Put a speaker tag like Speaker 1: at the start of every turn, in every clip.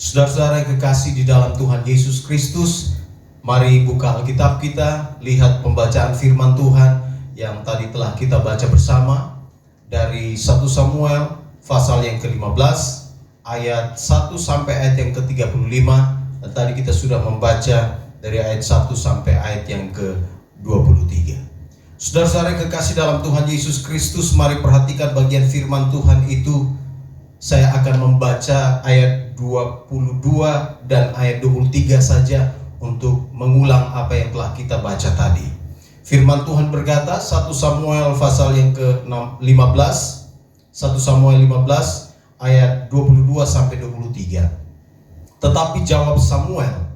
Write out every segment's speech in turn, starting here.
Speaker 1: Saudara-saudara yang kekasih di dalam Tuhan Yesus Kristus, mari buka Alkitab kita, lihat pembacaan firman Tuhan yang tadi telah kita baca bersama dari 1 Samuel pasal yang ke-15 ayat 1 sampai ayat yang ke-35, dan tadi kita sudah membaca dari ayat 1 sampai ayat yang ke-23. Saudara-saudara yang kekasih dalam Tuhan Yesus Kristus, mari perhatikan bagian firman Tuhan itu. Saya akan membaca ayat 22 dan ayat 23 saja untuk mengulang apa yang telah kita baca tadi. Firman Tuhan berkata, 1 Samuel pasal yang ke-15, 1 Samuel 15 ayat 22 sampai 23. Tetapi jawab Samuel,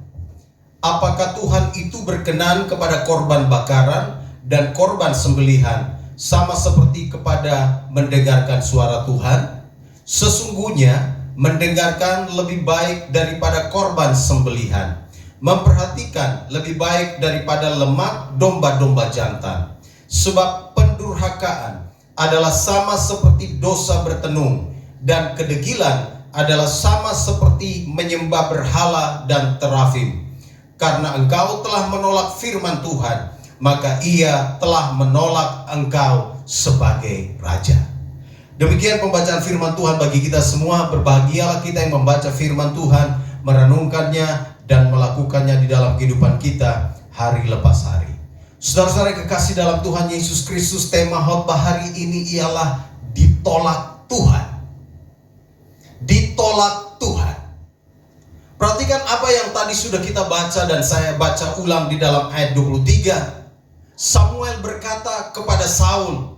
Speaker 1: apakah Tuhan itu berkenan kepada korban bakaran dan korban sembelihan sama seperti kepada mendengarkan suara Tuhan? Sesungguhnya mendengarkan lebih baik daripada korban sembelihan, memperhatikan lebih baik daripada lemak domba-domba jantan. Sebab pendurhakaan adalah sama seperti dosa bertenung, dan kedegilan adalah sama seperti menyembah berhala dan terafim. Karena engkau telah menolak firman Tuhan, maka ia telah menolak engkau sebagai raja. Demikian pembacaan firman Tuhan bagi kita semua. Berbahagialah kita yang membaca firman Tuhan, merenungkannya dan melakukannya di dalam kehidupan kita hari lepas hari. Saudara-saudara yang kekasih dalam Tuhan Yesus Kristus, tema khotbah hari ini ialah ditolak Tuhan. Ditolak Tuhan. Perhatikan apa yang tadi sudah kita baca dan saya baca ulang di dalam ayat 23. Samuel berkata kepada Saul,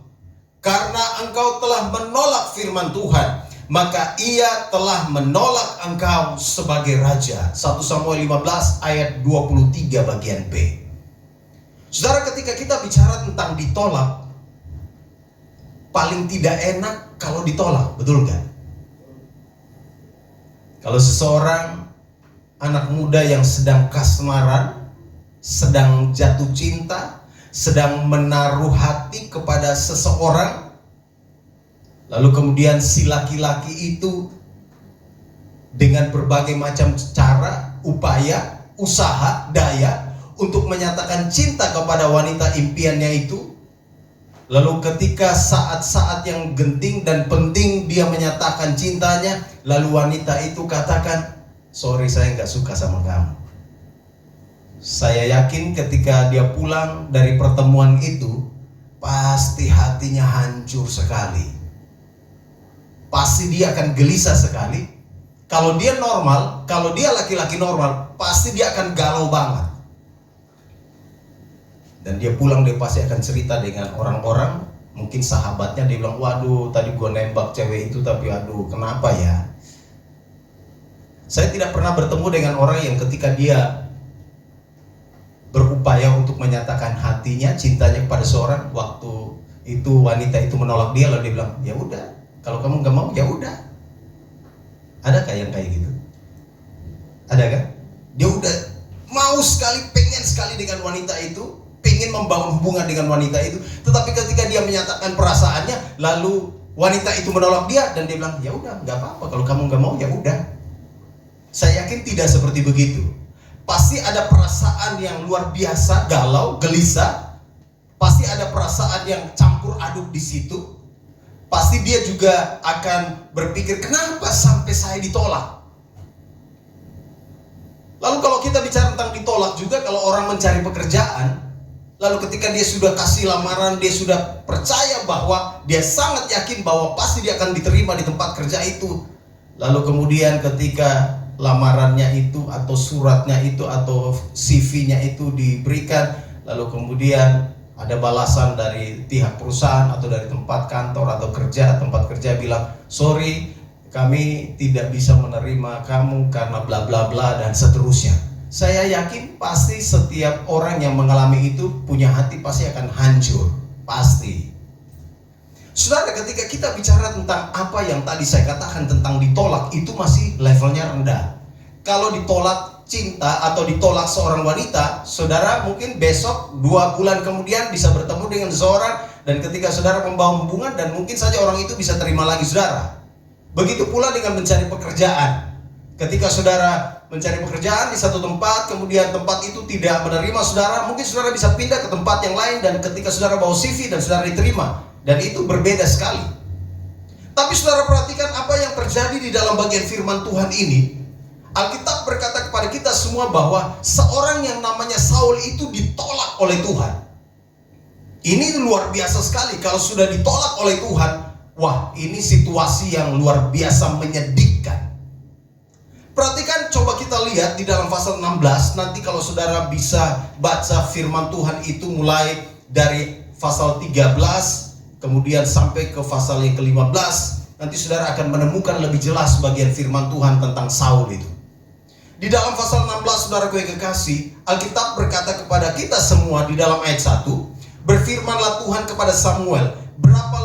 Speaker 1: karena engkau telah menolak firman Tuhan, maka ia telah menolak engkau sebagai raja. 1 Samuel 15 ayat 23 bagian B. Saudara, ketika kita bicara tentang ditolak, paling tidak enak kalau ditolak, betul gak? Kalau seseorang anak muda yang sedang kasmaran, sedang jatuh cinta, sedang menaruh hati kepada seseorang, lalu kemudian si laki-laki itu dengan berbagai macam cara, upaya, usaha, daya untuk menyatakan cinta kepada wanita impiannya itu. Lalu ketika saat-saat yang genting dan penting dia menyatakan cintanya, lalu wanita itu katakan, sorry, saya nggak suka sama kamu. Saya yakin ketika dia pulang dari pertemuan itu, pasti hatinya hancur sekali. Pasti dia akan gelisah sekali. Kalau dia normal, kalau dia laki-laki normal, pasti dia akan galau banget. Dan dia pulang, dia pasti akan cerita dengan orang-orang, mungkin sahabatnya, dia bilang, waduh tadi gue nembak cewek itu, tapi aduh kenapa ya. Saya tidak pernah bertemu dengan orang yang ketika dia berupaya untuk menyatakan hatinya, cintanya kepada seorang, waktu itu wanita itu menolak dia, lalu dia bilang, ya udah, kalau kamu nggak mau, ya udah. Adakah yang kayak gitu? Ada kan? Dia udah mau sekali, pengen sekali dengan wanita itu, pengen membangun hubungan dengan wanita itu, tetapi ketika dia menyatakan perasaannya, lalu wanita itu menolak dia, dan dia bilang, ya udah, nggak apa-apa, kalau kamu nggak mau, ya udah. Saya yakin tidak seperti begitu. Pasti ada perasaan yang luar biasa, galau, gelisah. Pasti ada perasaan yang campur aduk di situ. Pasti dia juga akan berpikir, kenapa sampai saya ditolak? Lalu kalau kita bicara tentang ditolak juga, kalau orang mencari pekerjaan, lalu ketika dia sudah kasih lamaran, dia sudah percaya bahwa dia sangat yakin bahwa pasti dia akan diterima di tempat kerja itu. Lalu kemudian ketika lamarannya itu atau suratnya itu atau CV-nya itu diberikan, lalu kemudian ada balasan dari pihak perusahaan atau dari tempat kantor atau tempat kerja bilang, sorry, kami tidak bisa menerima kamu karena bla bla bla dan seterusnya. Saya yakin pasti setiap orang yang mengalami itu punya hati pasti akan hancur, pasti. Saudara, ketika kita bicara tentang apa yang tadi saya katakan tentang ditolak, itu masih levelnya rendah. Kalau ditolak cinta atau ditolak seorang wanita, saudara mungkin besok 2 bulan kemudian bisa bertemu dengan seseorang, dan ketika saudara membangun hubungan, dan mungkin saja orang itu bisa terima lagi saudara. Begitu pula dengan mencari pekerjaan. Ketika saudara mencari pekerjaan di satu tempat, kemudian tempat itu tidak menerima saudara, mungkin saudara bisa pindah ke tempat yang lain, dan ketika saudara bawa CV dan saudara diterima, dan itu berbeda sekali. Tapi saudara perhatikan apa yang terjadi di dalam bagian firman Tuhan ini. Alkitab berkata kepada kita semua bahwa seorang yang namanya Saul itu ditolak oleh Tuhan. Ini luar biasa sekali. Kalau sudah ditolak oleh Tuhan, wah, ini situasi yang luar biasa menyedihkan. Perhatikan, coba kita lihat di dalam pasal 16. Nanti kalau saudara bisa baca firman Tuhan itu mulai dari pasal 13 kemudian sampai ke pasal yang ke-15, nanti saudara akan menemukan lebih jelas bagian firman Tuhan tentang Saul itu. Di dalam pasal 16, saudaraku yang kekasih, Alkitab berkata kepada kita semua di dalam ayat 1, berfirmanlah Tuhan kepada Samuel, berapa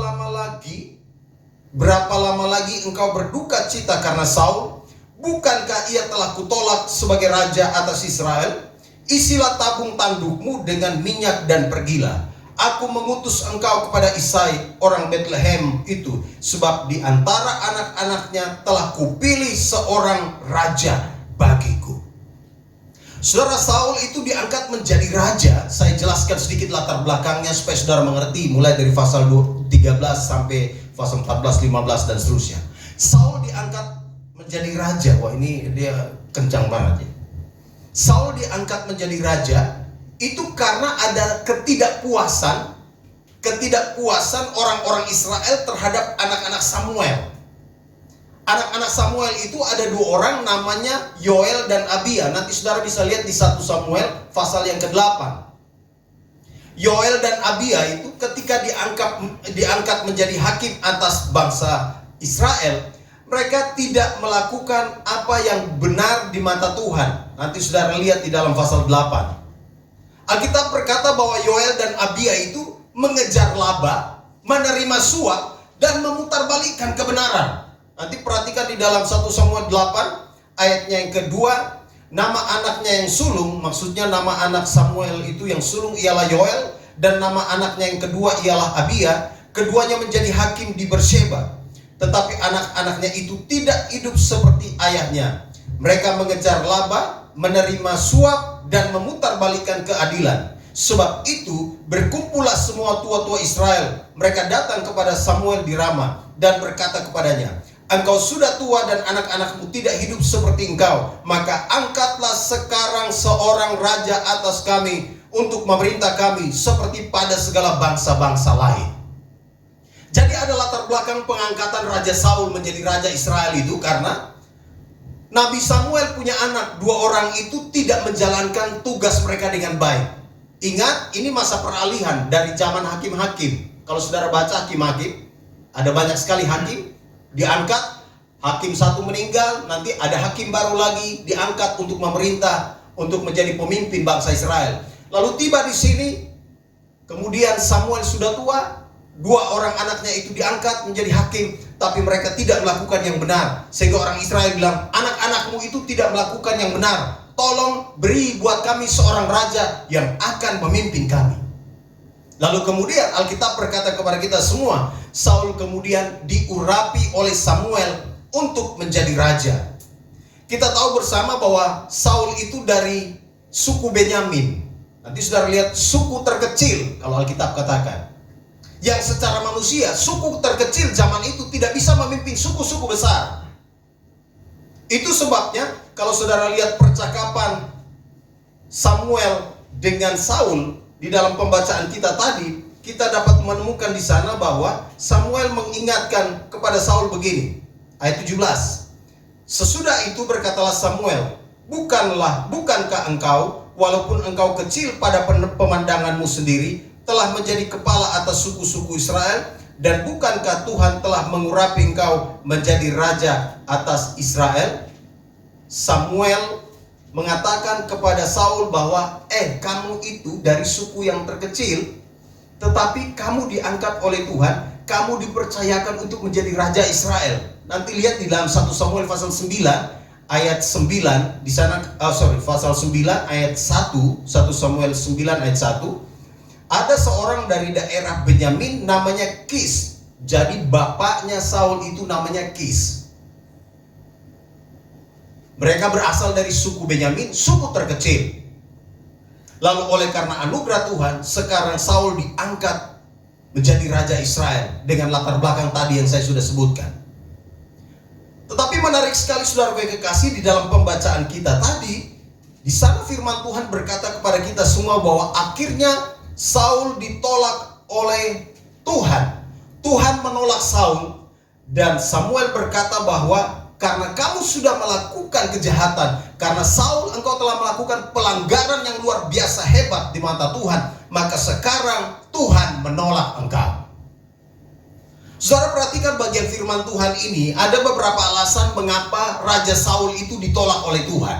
Speaker 1: lama lagi engkau berduka cita karena Saul? Bukankah ia telah kutolak sebagai raja atas Israel? Isilah tabung tandukmu dengan minyak dan pergilah. Aku mengutus engkau kepada Isai orang Bethlehem itu, sebab di antara anak-anaknya telah kupilih seorang raja bagiku. Saudara, Saul itu diangkat menjadi raja. Saya jelaskan sedikit latar belakangnya supaya saudara mengerti, mulai dari pasal 13 sampai pasal 14, 15 dan seterusnya. Saul diangkat menjadi raja. Wah, ini dia kencang banget ya. Saul diangkat menjadi raja itu karena ada ketidakpuasan orang-orang Israel terhadap anak-anak Samuel. Anak-anak Samuel itu ada dua orang, namanya Yoel dan Abia. Nanti saudara bisa lihat di 1 Samuel pasal yang ke-8. Yoel dan Abia itu ketika diangkat menjadi hakim atas bangsa Israel, mereka tidak melakukan apa yang benar di mata Tuhan. Nanti saudara lihat di dalam pasal 8. Alkitab berkata bahwa Yoel dan Abia itu mengejar laba, menerima suap, dan memutarbalikkan kebenaran. Nanti perhatikan di dalam 1 Samuel 8 ayatnya yang kedua, nama anaknya yang sulung, maksudnya nama anak Samuel itu yang sulung ialah Yoel, dan nama anaknya yang kedua ialah Abia. Keduanya menjadi hakim di Beersheba. Tetapi anak-anaknya itu tidak hidup seperti ayahnya. Mereka mengejar laba, menerima suap, dan memutarbalikkan keadilan. Sebab itu berkumpullah semua tua-tua Israel. Mereka datang kepada Samuel di Rama dan berkata kepadanya, engkau sudah tua dan anak-anakmu tidak hidup seperti engkau. Maka angkatlah sekarang seorang raja atas kami untuk memerintah kami seperti pada segala bangsa-bangsa lain. Jadi ada latar belakang pengangkatan Raja Saul menjadi Raja Israel itu karena Nabi Samuel punya anak, dua orang itu tidak menjalankan tugas mereka dengan baik. Ingat, ini masa peralihan dari zaman hakim-hakim. Kalau saudara baca hakim-hakim, ada banyak sekali hakim diangkat, hakim satu meninggal, nanti ada hakim baru lagi diangkat untuk memerintah, untuk menjadi pemimpin bangsa Israel. Lalu tiba di sini, kemudian Samuel sudah tua, dua orang anaknya itu diangkat menjadi hakim, tapi mereka tidak melakukan yang benar. Sehingga orang Israel bilang, anak-anakmu itu tidak melakukan yang benar. Tolong beri buat kami seorang raja yang akan memimpin kami. Lalu kemudian Alkitab berkata kepada kita semua, Saul kemudian diurapi oleh Samuel untuk menjadi raja. Kita tahu bersama bahwa Saul itu dari suku Benyamin. Nanti saudara lihat suku terkecil kalau Alkitab katakan. Yang secara manusia, suku terkecil zaman itu tidak bisa memimpin suku-suku besar. Itu sebabnya kalau saudara lihat percakapan Samuel dengan Saul di dalam pembacaan kita tadi, kita dapat menemukan di sana bahwa Samuel mengingatkan kepada Saul begini. Ayat 17. Sesudah itu berkatalah Samuel, bukankah engkau, walaupun engkau kecil pada pemandanganmu sendiri, telah menjadi kepala atas suku-suku Israel, dan bukankah Tuhan telah mengurapi engkau menjadi raja atas Israel? Samuel mengatakan kepada Saul bahwa kamu itu dari suku yang terkecil, tetapi kamu diangkat oleh Tuhan, kamu dipercayakan untuk menjadi raja Israel. Nanti lihat di dalam 1 Samuel pasal 9 ayat 9 di sana, pasal 9 ayat 1, 1 Samuel 9 ayat 1. Ada seorang dari daerah Benyamin namanya Kis. Jadi bapaknya Saul itu namanya Kis. Mereka berasal dari suku Benyamin, suku terkecil. Lalu oleh karena anugerah Tuhan, sekarang Saul diangkat menjadi raja Israel dengan latar belakang tadi yang saya sudah sebutkan. Tetapi menarik sekali saudara yang kekasih, di dalam pembacaan kita tadi, di sana firman Tuhan berkata kepada kita semua bahwa akhirnya Saul ditolak oleh Tuhan. Tuhan menolak Saul, dan Samuel berkata bahwa karena kamu sudah melakukan kejahatan, karena Saul engkau telah melakukan pelanggaran yang luar biasa hebat di mata Tuhan, maka sekarang Tuhan menolak engkau. Saudara perhatikan bagian firman Tuhan ini, ada beberapa alasan mengapa Raja Saul itu ditolak oleh Tuhan.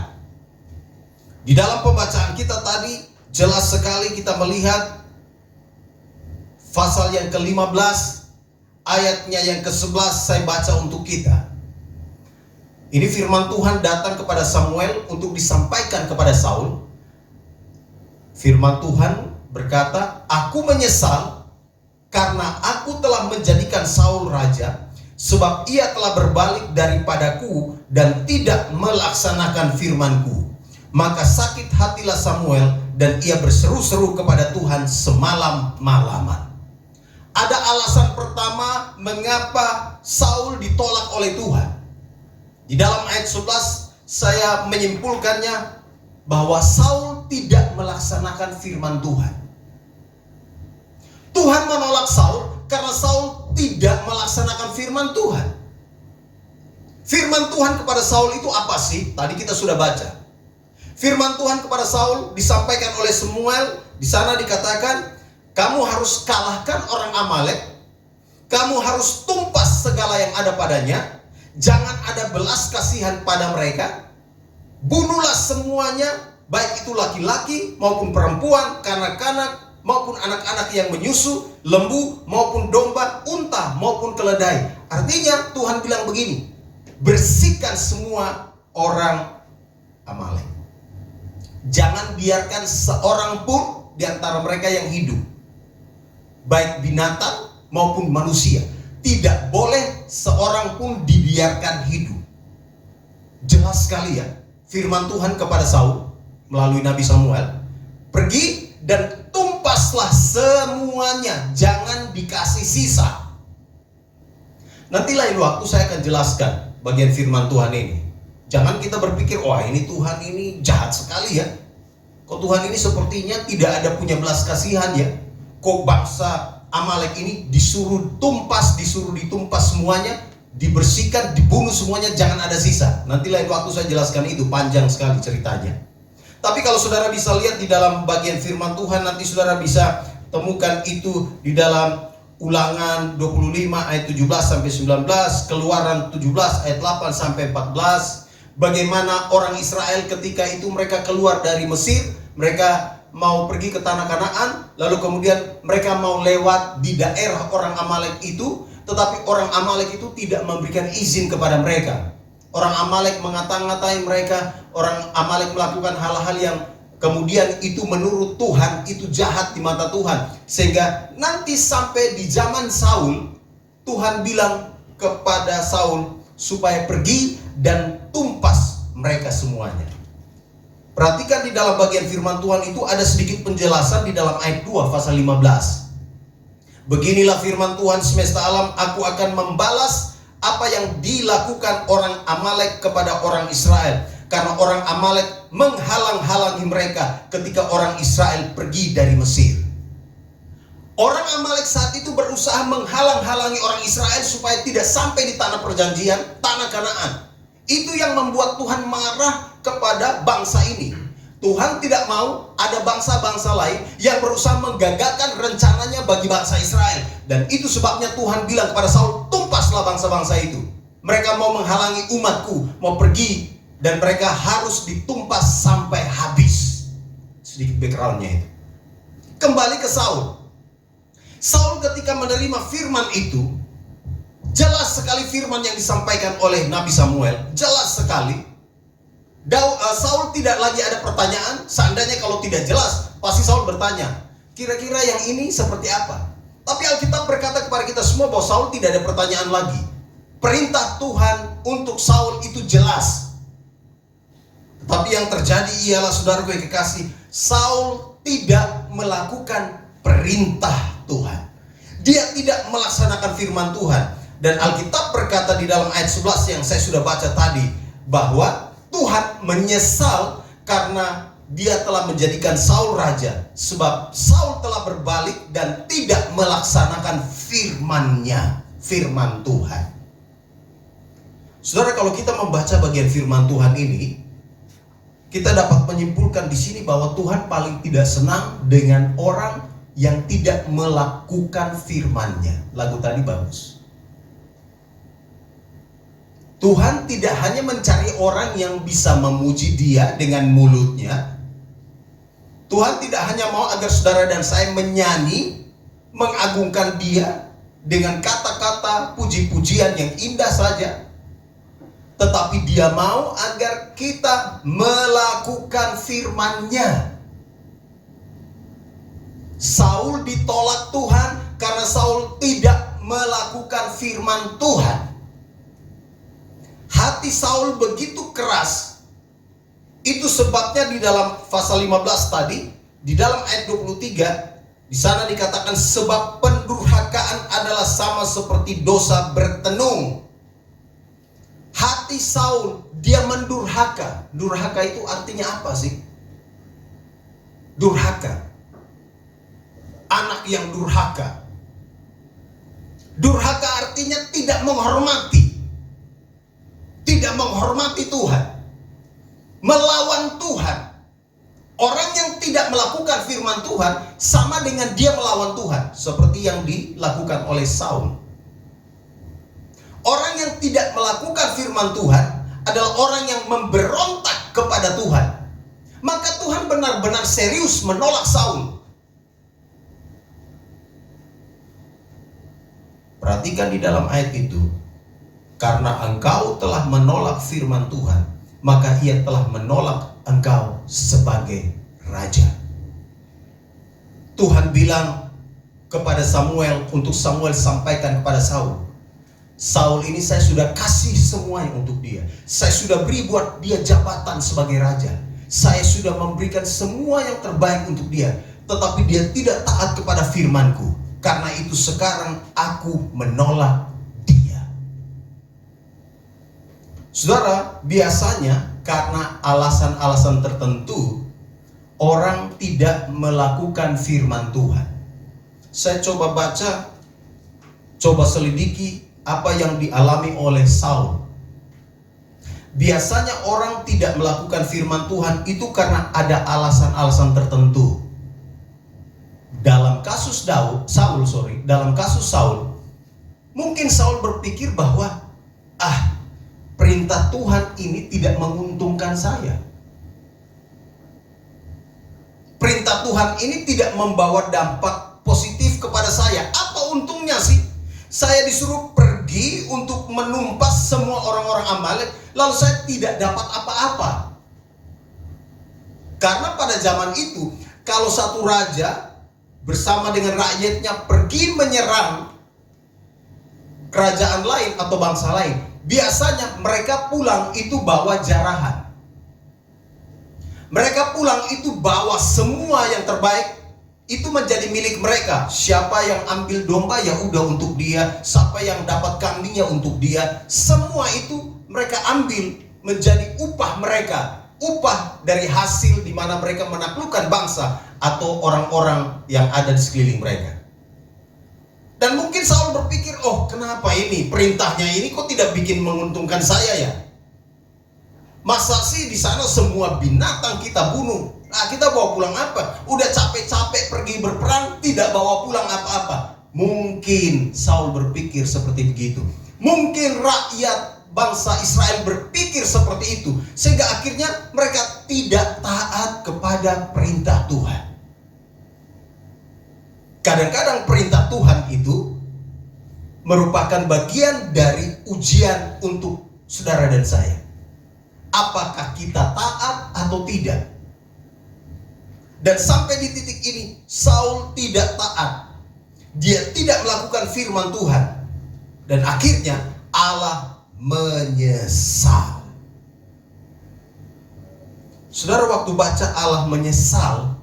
Speaker 1: Di dalam pembacaan kita tadi, jelas sekali kita melihat pasal yang ke-15, ayatnya yang ke-11 saya baca untuk kita. Ini firman Tuhan datang kepada Samuel untuk disampaikan kepada Saul. Firman Tuhan berkata, aku menyesal karena aku telah menjadikan Saul raja, sebab ia telah berbalik daripadaku dan tidak melaksanakan firmanku. Maka sakit hatilah Samuel dan ia berseru-seru kepada Tuhan semalam-malaman. Ada alasan pertama mengapa Saul ditolak oleh Tuhan. Di dalam ayat 11 saya menyimpulkannya bahwa Saul tidak melaksanakan firman Tuhan. Tuhan menolak Saul karena Saul tidak melaksanakan firman Tuhan. Firman Tuhan kepada Saul itu apa sih? Tadi kita sudah baca. Firman Tuhan kepada Saul disampaikan oleh Samuel. Di sana dikatakan, kamu harus kalahkan orang Amalek, kamu harus tumpas segala yang ada padanya. Jangan ada belas kasihan pada mereka. Bunuhlah semuanya, baik itu laki-laki maupun perempuan, kanak-kanak maupun anak-anak yang menyusu, lembu maupun domba, unta maupun keledai. Artinya Tuhan bilang begini, bersihkan semua orang Amalek. Jangan biarkan seorang pun di antara mereka yang hidup, baik binatang maupun manusia. Tidak boleh seorang pun dibiarkan hidup. Jelas sekali ya, firman Tuhan kepada Saul melalui Nabi Samuel, pergi dan tumpaslah semuanya, jangan dikasih sisa. Nanti lain waktu saya akan jelaskan bagian firman Tuhan ini. Jangan kita berpikir, wah ini Tuhan ini jahat sekali ya. Kok Tuhan ini sepertinya tidak ada punya belas kasihan ya. Kok bangsa Amalek ini disuruh ditumpas semuanya, dibersihkan, dibunuh semuanya, jangan ada sisa. Nanti lain waktu saya jelaskan itu, panjang sekali ceritanya. Tapi kalau saudara bisa lihat di dalam bagian firman Tuhan, nanti saudara bisa temukan itu di dalam Ulangan 25 ayat 17 sampai 19, Keluaran 17 ayat 8 sampai 14. Bagaimana orang Israel ketika itu mereka keluar dari Mesir, mereka mau pergi ke tanah Kanaan, lalu kemudian mereka mau lewat di daerah orang Amalek itu, tetapi orang Amalek itu tidak memberikan izin kepada mereka. Orang Amalek mengata-ngatai mereka, orang Amalek melakukan hal-hal yang kemudian itu menurut Tuhan itu jahat di mata Tuhan. Sehingga nanti sampai di zaman Saul, Tuhan bilang kepada Saul supaya pergi dan tumpas mereka semuanya. Perhatikan di dalam bagian firman Tuhan itu ada sedikit penjelasan di dalam ayat 2 pasal 15. Beginilah firman Tuhan semesta alam, aku akan membalas apa yang dilakukan orang Amalek kepada orang Israel. Karena orang Amalek menghalang-halangi mereka ketika orang Israel pergi dari Mesir. Orang Amalek saat itu berusaha menghalang-halangi orang Israel supaya tidak sampai di tanah perjanjian, tanah Kanaan. Itu yang membuat Tuhan marah kepada bangsa ini. Tuhan tidak mau ada bangsa-bangsa lain yang berusaha menggagalkan rencananya bagi bangsa Israel. Dan itu sebabnya Tuhan bilang kepada Saul, tumpaslah bangsa-bangsa itu. Mereka mau menghalangi umatku, mau pergi, dan mereka harus ditumpas sampai habis. Sedikit backgroundnya itu. Kembali ke Saul. Saul ketika menerima firman itu, jelas sekali firman yang disampaikan oleh Nabi Samuel, jelas sekali. Saul tidak lagi ada pertanyaan. Seandainya kalau tidak jelas, pasti Saul bertanya, kira-kira yang ini seperti apa? Tapi Alkitab berkata kepada kita semua bahwa Saul tidak ada pertanyaan lagi. Perintah Tuhan untuk Saul itu jelas. Tapi yang terjadi ialah, saudaraku yang kekasih, Saul tidak melakukan perintah Tuhan. Dia tidak melaksanakan firman Tuhan. Dan Alkitab berkata di dalam ayat 11 yang saya sudah baca tadi, bahwa Tuhan menyesal karena dia telah menjadikan Saul raja. Sebab Saul telah berbalik dan tidak melaksanakan firman-Nya, firman Tuhan. Saudara, kalau kita membaca bagian firman Tuhan ini, kita dapat menyimpulkan di sini bahwa Tuhan paling tidak senang dengan orang yang tidak melakukan firman-Nya. Lagu tadi bagus. Tuhan tidak hanya mencari orang yang bisa memuji Dia dengan mulutnya. Tuhan tidak hanya mau agar saudara dan saya menyanyi, mengagungkan Dia dengan kata-kata puji-pujian yang indah saja. Tetapi Dia mau agar kita melakukan firman-Nya. Saul ditolak Tuhan karena Saul tidak melakukan firman Tuhan. Hati Saul begitu keras. Itu sebabnya di dalam pasal 15 tadi, di dalam ayat 23, di sana dikatakan, sebab pendurhakaan adalah sama seperti dosa bertenung. Hati Saul, dia mendurhaka. Durhaka itu artinya apa sih? Durhaka. Anak yang durhaka. Durhaka artinya tidak menghormati. Tidak menghormati Tuhan. Melawan Tuhan. Orang yang tidak melakukan firman Tuhan sama dengan dia melawan Tuhan. Seperti yang dilakukan oleh Saul. Orang yang tidak melakukan firman Tuhan adalah orang yang memberontak kepada Tuhan. Maka Tuhan benar-benar serius menolak Saul. Perhatikan di dalam ayat itu. Karena engkau telah menolak firman Tuhan, maka Ia telah menolak engkau sebagai raja. Tuhan bilang kepada Samuel, untuk Samuel sampaikan kepada Saul, Saul ini saya sudah kasih semuanya untuk dia. Saya sudah beri buat dia jabatan sebagai raja. Saya sudah memberikan semua yang terbaik untuk dia. Tetapi dia tidak taat kepada firmanku. Karena itu sekarang aku menolak dia. Saudara, biasanya karena alasan-alasan tertentu, orang tidak melakukan firman Tuhan. Saya coba baca, coba selidiki apa yang dialami oleh Saul. Biasanya orang tidak melakukan firman Tuhan itu karena ada alasan-alasan tertentu. Dalam kasus Saul, mungkin Saul berpikir bahwa perintah Tuhan ini tidak menguntungkan saya. Perintah Tuhan ini tidak membawa dampak positif kepada saya. Apa untungnya sih? Saya disuruh pergi untuk menumpas semua orang-orang Amalek, lalu saya tidak dapat apa-apa. Karena pada zaman itu, kalau satu raja bersama dengan rakyatnya pergi menyerang kerajaan lain atau bangsa lain, biasanya mereka pulang itu bawa jarahan. Mereka pulang itu bawa semua yang terbaik. Itu menjadi milik mereka. Siapa yang ambil domba ya udah untuk dia. Siapa yang dapat kambingnya untuk dia. Semua itu mereka ambil menjadi upah mereka. Upah dari hasil di mana mereka menaklukkan bangsa atau orang-orang yang ada di sekeliling mereka. Dan mungkin Saul berpikir, oh kenapa ini perintahnya ini kok tidak bikin menguntungkan saya ya? Masa sih di sana semua binatang kita bunuh? Kita bawa pulang apa? Udah capek-capek pergi berperang, tidak bawa pulang apa-apa. Mungkin Saul berpikir seperti begitu. Mungkin rakyat bangsa Israel berpikir seperti itu. Sehingga akhirnya mereka tidak taat kepada perintah Tuhan. Kadang-kadang perintah Tuhan itu merupakan bagian dari ujian untuk saudara dan saya. Apakah kita taat atau tidak? Dan sampai di titik ini, Saul tidak taat. Dia tidak melakukan firman Tuhan. Dan akhirnya Allah menyesal. Saudara, waktu baca Allah menyesal,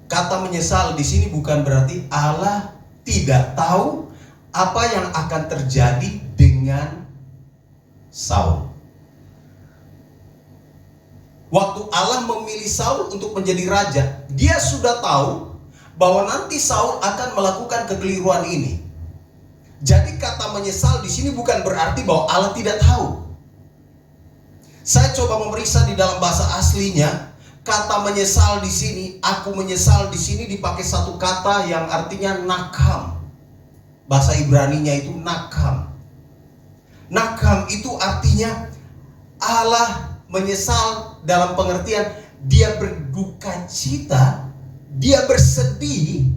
Speaker 1: kata menyesal di sini bukan berarti Allah tidak tahu apa yang akan terjadi dengan Saul. Waktu Allah memilih Saul untuk menjadi raja, dia sudah tahu bahwa nanti Saul akan melakukan kekeliruan ini. Jadi kata menyesal di sini bukan berarti bahwa Allah tidak tahu. Saya coba memeriksa di dalam bahasa aslinya, kata menyesal di sini, aku menyesal di sini dipakai satu kata yang artinya nakam. Bahasa Ibraninya itu nakam. Nakam itu artinya Allah menyesal dalam pengertian dia berduka cita, dia bersedih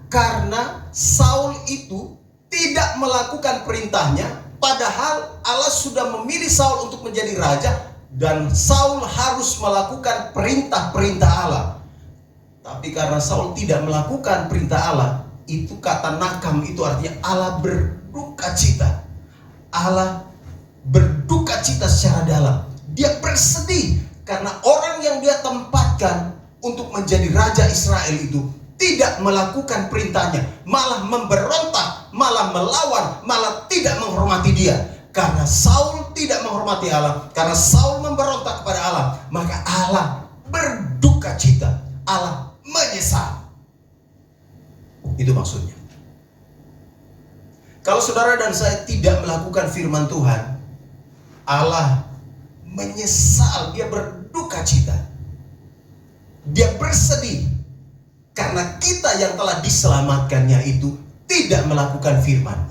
Speaker 1: karena Saul itu tidak melakukan perintahnya, padahal Allah sudah memilih Saul untuk menjadi raja dan Saul harus melakukan perintah-perintah Allah. Tapi karena Saul tidak melakukan perintah Allah, itu kata nakam itu artinya Allah berduka cita. Allah berduka cita secara dalam. Dia bersedih karena orang yang dia tempatkan untuk menjadi raja Israel itu tidak melakukan perintahnya, malah memberontak, malah melawan, malah tidak menghormati dia. Karena Saul tidak menghormati Allah, karena Saul memberontak kepada Allah, maka Allah berduka cita, Allah menyesal. Itu maksudnya. Kalau saudara dan saya tidak melakukan firman Tuhan, Allah menyesal, dia berduka cita, dia bersedih karena kita yang telah diselamatkannya itu tidak melakukan firman.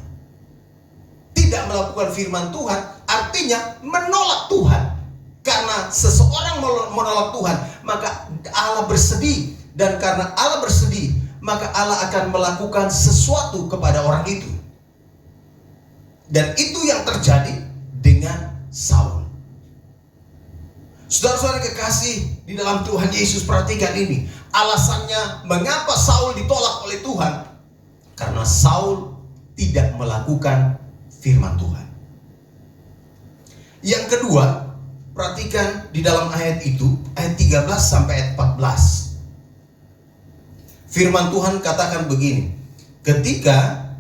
Speaker 1: Tidak melakukan firman Tuhan artinya menolak Tuhan. Karena seseorang menolak Tuhan, maka Allah bersedih. Dan karena Allah bersedih, maka Allah akan melakukan sesuatu kepada orang itu. Dan itu yang terjadi dengan Saul. Saudara-saudara kekasih di dalam Tuhan Yesus, perhatikan ini. Alasannya mengapa Saul ditolak oleh Tuhan, karena Saul tidak melakukan firman Tuhan. Yang kedua, perhatikan di dalam ayat itu, ayat 13 sampai ayat 14. Firman Tuhan katakan begini, ketika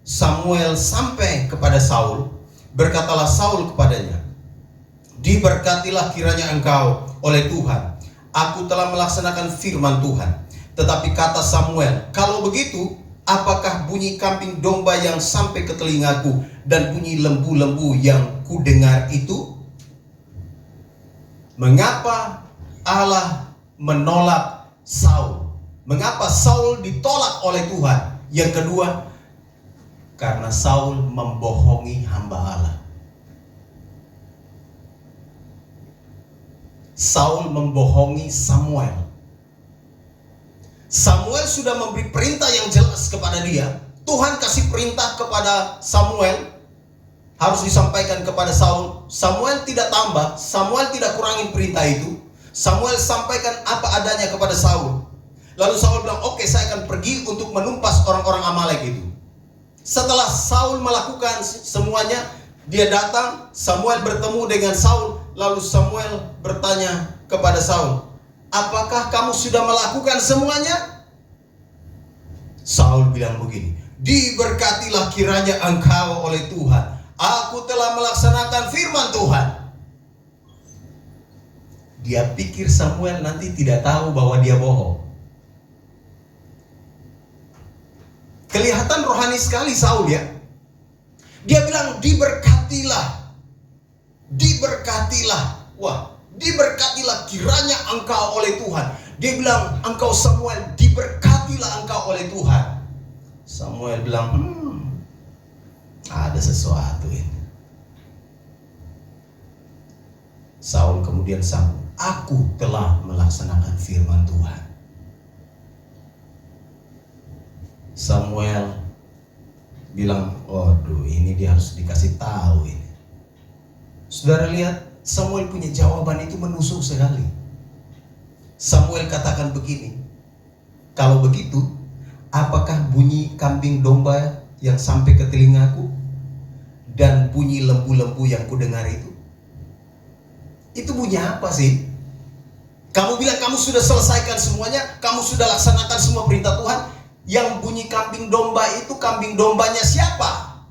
Speaker 1: Samuel sampai kepada Saul, berkatalah Saul kepadanya, diberkatilah kiranya engkau oleh Tuhan, aku telah melaksanakan firman Tuhan. Tetapi kata Samuel, kalau begitu, apakah bunyi kambing domba yang sampai ke telingaku dan bunyi lembu-lembu yang kudengar itu? Mengapa Allah menolak Saul? Mengapa Saul ditolak oleh Tuhan? Yang kedua, karena Saul membohongi hamba Allah. Saul membohongi Samuel. Samuel sudah memberi perintah yang jelas kepada dia. Tuhan kasih perintah kepada Samuel, harus disampaikan kepada Saul. Samuel tidak tambah, Samuel tidak kurangin perintah itu. Samuel sampaikan apa adanya kepada Saul. Lalu Saul bilang, oke, saya akan pergi untuk menumpas orang-orang Amalek itu. Setelah Saul melakukan semuanya, dia datang, Samuel bertemu dengan Saul. Lalu Samuel bertanya kepada Saul, apakah kamu sudah melakukan semuanya? Saul bilang begini, diberkatilah kiranya engkau oleh Tuhan, aku telah melaksanakan firman Tuhan. Dia pikir Samuel nanti tidak tahu bahwa dia bohong. Kelihatan rohani sekali Saul ya. Dia bilang diberkatilah. Diberkatilah. Wah, diberkatilah kiranya engkau oleh Tuhan. Dia bilang, engkau Samuel, diberkatilah engkau oleh Tuhan. Samuel bilang, ada sesuatu ini. Saul kemudian sambung, aku telah melaksanakan firman Tuhan. Samuel bilang, waduh, ini dia harus dikasih tahu ini. Saudara lihat, Samuel punya jawaban itu menusuk sekali. Samuel katakan begini, kalau begitu, apakah bunyi kambing domba yang sampai ke telingaku dan bunyi lembu-lembu yang kudengar itu? Itu bunyi apa sih? Kamu bilang kamu sudah selesaikan semuanya, kamu sudah laksanakan semua perintah Tuhan. Yang bunyi kambing domba itu kambing dombanya siapa?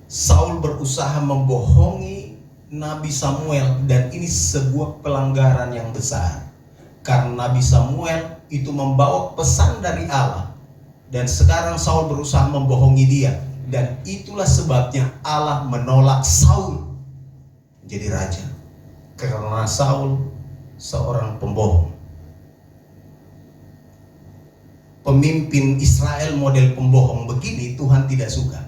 Speaker 1: Saul berusaha membohongi Nabi Samuel, dan ini sebuah pelanggaran yang besar. Karena Nabi Samuel itu membawa pesan dari Allah, dan sekarang Saul berusaha membohongi dia. Dan itulah sebabnya Allah menolak Saul jadi raja, karena Saul seorang pembohong. Pemimpin Israel model pembohong begini Tuhan tidak suka.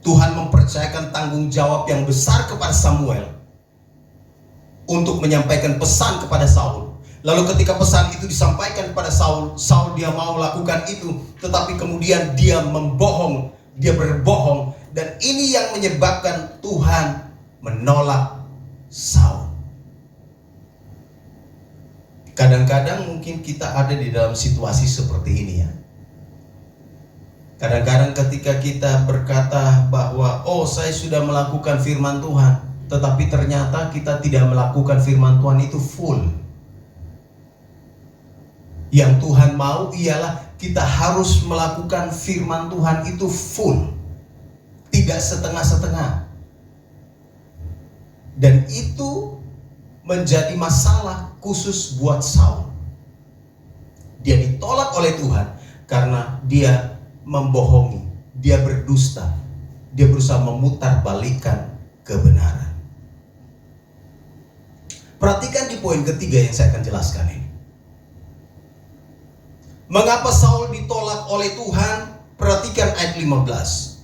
Speaker 1: Tuhan mempercayakan tanggung jawab yang besar kepada Samuel untuk menyampaikan pesan kepada Saul. Lalu ketika pesan itu disampaikan kepada Saul, Saul dia mau lakukan itu, tetapi kemudian dia membohong, dia berbohong, dan ini yang menyebabkan Tuhan menolak Saul. Kadang-kadang mungkin kita ada di dalam situasi seperti ini ya. Kadang-kadang ketika kita berkata bahwa saya sudah melakukan firman Tuhan, tetapi ternyata kita tidak melakukan firman Tuhan itu full. Yang Tuhan mau ialah kita harus melakukan firman Tuhan itu full, tidak setengah-setengah. Dan itu menjadi masalah khusus buat Saul. Dia ditolak oleh Tuhan karena dia membohongi, dia berdusta, dia berusaha memutarbalikkan kebenaran. Perhatikan di poin ketiga yang saya akan jelaskan ini. Mengapa Saul ditolak oleh Tuhan? Perhatikan ayat 15.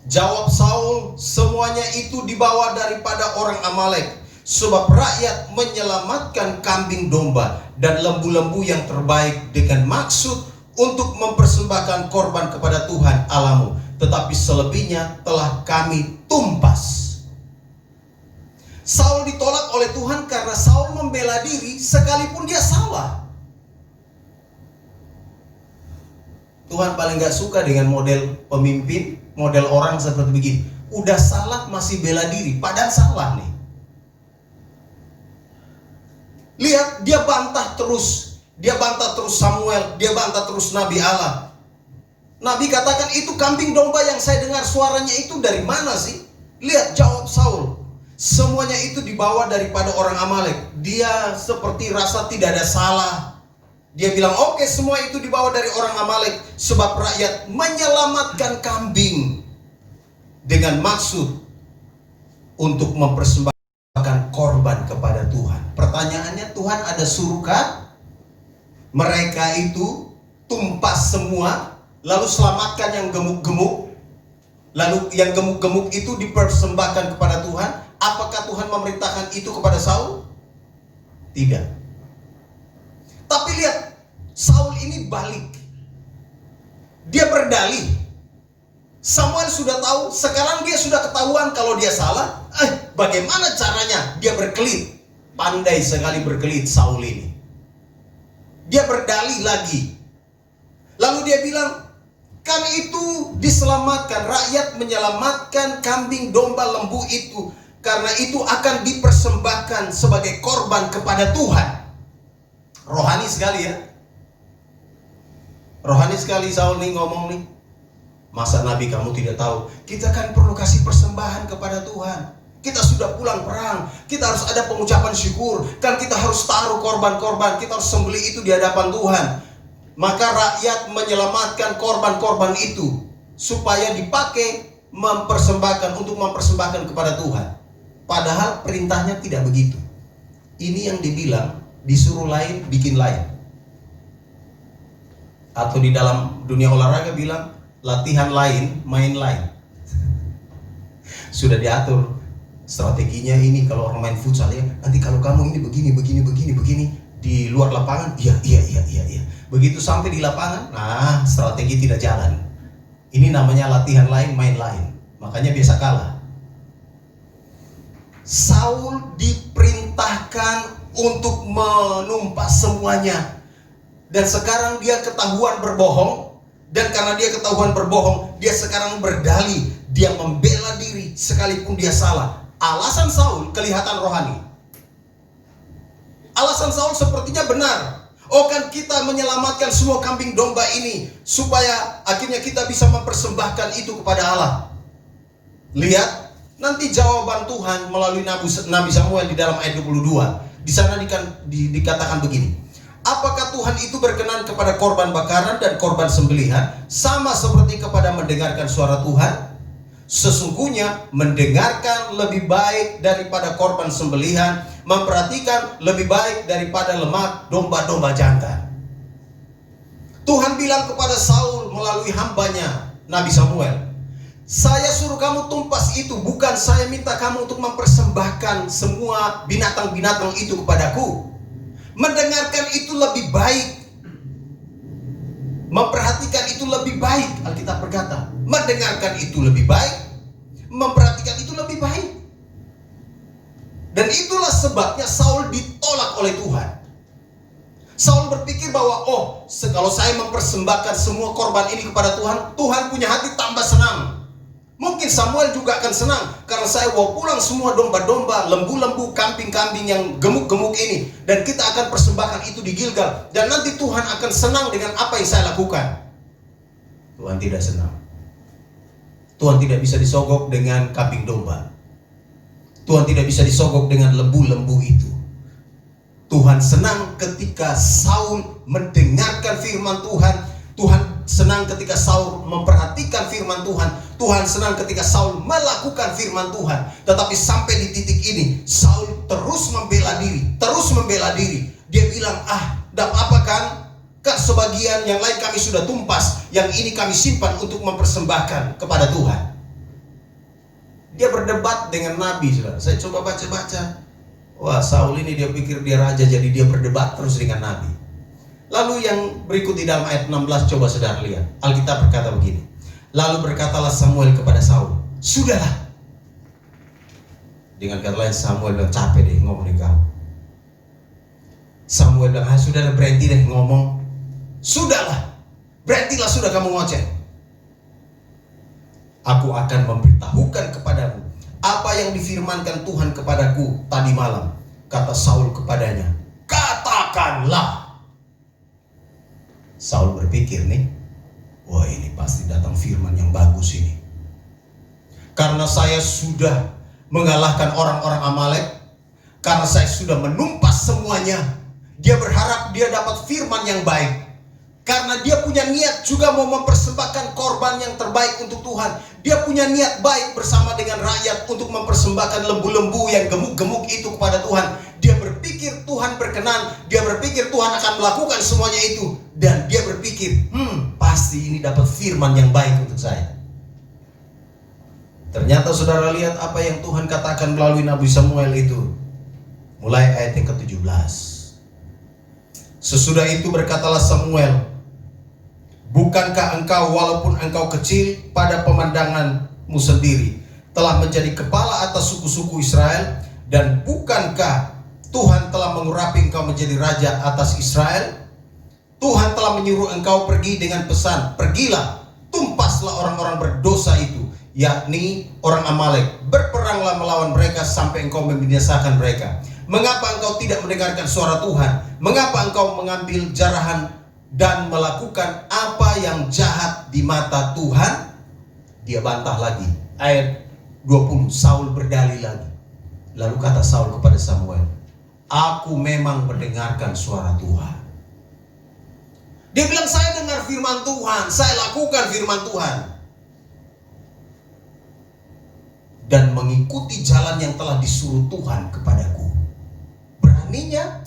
Speaker 1: Jawab Saul, semuanya itu dibawa daripada orang Amalek, sebab rakyat menyelamatkan kambing domba dan lembu-lembu yang terbaik dengan maksud untuk mempersembahkan korban kepada Tuhan Allahmu, tetapi selebihnya telah kami tumpas. Saul ditolak oleh Tuhan karena Saul membela diri sekalipun dia salah. Tuhan paling gak suka dengan model pemimpin, model orang seperti begini. Udah salah masih bela diri, padahal salah nih. Lihat, dia bantah terus. Dia bantah terus Samuel, dia bantah terus Nabi Allah. Nabi katakan, itu kambing domba yang saya dengar suaranya itu dari mana sih? Lihat, jawab Saul, semuanya itu dibawa daripada orang Amalek. Dia seperti rasa tidak ada salah. Dia bilang, oke, semua itu dibawa dari orang Amalek, sebab rakyat menyelamatkan kambing dengan maksud untuk mempersembahkan korban kepada Tuhan. Pertanyaannya, Tuhan ada suruhkah mereka itu tumpas semua, lalu selamatkan yang gemuk-gemuk, lalu yang gemuk-gemuk itu dipersembahkan kepada Tuhan? Apakah Tuhan memerintahkan itu kepada Saul? Tidak. Tapi lihat, Saul ini balik. Dia berdalih. Samuel sudah tahu, sekarang dia sudah ketahuan kalau dia salah. Bagaimana caranya? Dia berkelit. Pandai sekali berkelit Saul ini. Dia berdalih lagi. Lalu dia bilang, kan itu diselamatkan, rakyat menyelamatkan kambing domba lembu itu, karena itu akan dipersembahkan sebagai korban kepada Tuhan. Rohani sekali ya. Rohani sekali Saul nih ngomong nih. Masa Nabi kamu tidak tahu? Kita kan perlu kasih persembahan kepada Tuhan. Kita sudah pulang perang, kita harus ada pengucapan syukur. Kan kita harus taruh korban-korban, kita harus sembelih itu di hadapan Tuhan. Maka rakyat menyelamatkan korban-korban itu supaya dipakai untuk mempersembahkan kepada Tuhan. Padahal perintahnya tidak begitu. Ini yang dibilang disuruh lain, bikin lain. Atau di dalam dunia olahraga bilang, latihan lain, main lain. Sudah diatur strateginya ini. Kalau orang main futsal ya, nanti kalau kamu ini begini di luar lapangan, iya. Begitu sampai di lapangan, nah strategi tidak jalan. Ini namanya latihan lain, main lain. Makanya biasa kalah. Saul diperintahkan untuk menumpas semuanya. Dan sekarang dia ketahuan berbohong.
Speaker 2: Dan karena dia ketahuan berbohong, dia sekarang berdalih, dia membela diri sekalipun dia salah. Alasan Saul kelihatan rohani. Alasan Saul sepertinya benar. Oh, kan kita menyelamatkan semua kambing domba ini supaya akhirnya kita bisa mempersembahkan itu kepada Allah. Lihat nanti jawaban Tuhan melalui Nabi Samuel di dalam ayat 22. Di sana dikatakan begini. Apakah Tuhan itu berkenan kepada korban bakaran dan korban sembelihan sama seperti kepada mendengarkan suara Tuhan? Sesungguhnya mendengarkan lebih baik daripada korban sembelihan, memperhatikan lebih baik daripada lemak domba-domba jantan. Tuhan bilang kepada Saul melalui hambanya Nabi Samuel, saya suruh kamu tumpas itu, bukan saya minta kamu untuk mempersembahkan semua binatang-binatang itu kepadaku. Mendengarkan itu lebih baik, memperhatikan itu lebih baik. Alkitab berkata, mendengarkan itu lebih baik, memperhatikan itu lebih baik. Dan itulah sebabnya Saul ditolak oleh Tuhan. Saul berpikir bahwa kalau saya mempersembahkan semua korban ini kepada Tuhan, Tuhan punya hati tambah senang. Mungkin Samuel juga akan senang karena saya bawa pulang semua domba-domba, lembu-lembu, kambing-kambing yang gemuk-gemuk ini, dan kita akan persembahkan itu di Gilgal, dan nanti Tuhan akan senang dengan apa yang saya lakukan. Tuhan tidak senang. Tuhan tidak bisa disogok dengan kambing domba. Tuhan tidak bisa disogok dengan lembu-lembu itu. Tuhan senang ketika Saul mendengarkan firman Tuhan. Tuhan senang ketika Saul memperhatikan firman Tuhan. Tuhan senang ketika Saul melakukan firman Tuhan. Tetapi sampai di titik ini, Saul terus membela diri. Dia bilang, tidak apa kan? Kan sebagian yang lain kami sudah tumpas, yang ini kami simpan untuk mempersembahkan kepada Tuhan. Dia berdebat dengan Nabi. Saya coba baca-baca. Wah, Saul ini dia pikir dia raja, jadi dia berdebat terus dengan Nabi. Lalu yang berikut di dalam ayat 16, coba saudara lihat. Alkitab berkata begini. Lalu berkatalah Samuel kepada Saul, sudahlah. Dengan kata lain, Samuel bilang, capek deh ngomong dengan kamu. Samuel bilang, sudahlah, berhenti deh ngomong. Sudahlah, berhentilah sudah kamu ngoceh. Aku akan memberitahukan kepadamu apa yang difirmankan Tuhan kepadaku tadi malam. Kata Saul kepadanya, katakanlah. Saul berpikir nih, wah ini pasti datang firman yang bagus ini. Karena saya sudah mengalahkan orang-orang Amalek, karena saya sudah menumpas semuanya, dia berharap dia dapat firman yang baik. Karena dia punya niat juga mau mempersembahkan korban yang terbaik untuk Tuhan. Dia punya niat baik bersama dengan rakyat untuk mempersembahkan lembu-lembu yang gemuk-gemuk itu kepada Tuhan. Dia berpikir Tuhan berkenan. Dia berpikir Tuhan akan melakukan semuanya itu. Dan dia berpikir, pasti ini dapat firman yang baik untuk saya. Ternyata saudara lihat apa yang Tuhan katakan melalui Nabi Samuel itu. Mulai ayat yang ke-17. Sesudah itu berkatalah Samuel, bukankah engkau walaupun engkau kecil pada pemandanganmu sendiri telah menjadi kepala atas suku-suku Israel? Dan bukankah Tuhan telah mengurapi engkau menjadi raja atas Israel? Tuhan telah menyuruh engkau pergi dengan pesan, pergilah, tumpaslah orang-orang berdosa itu, yakni orang Amalek. Berperanglah melawan mereka sampai engkau membinasakan mereka. Mengapa engkau tidak mendengarkan suara Tuhan? Mengapa engkau mengambil jarahan dan melakukan apa yang jahat di mata Tuhan? Dia bantah lagi. Ayat 20, Saul berdalih lagi. Lalu kata Saul kepada Samuel, aku memang mendengarkan suara Tuhan. Dia bilang, saya dengar firman Tuhan, saya lakukan firman Tuhan, dan mengikuti jalan yang telah disuruh Tuhan kepadaku. Beraninya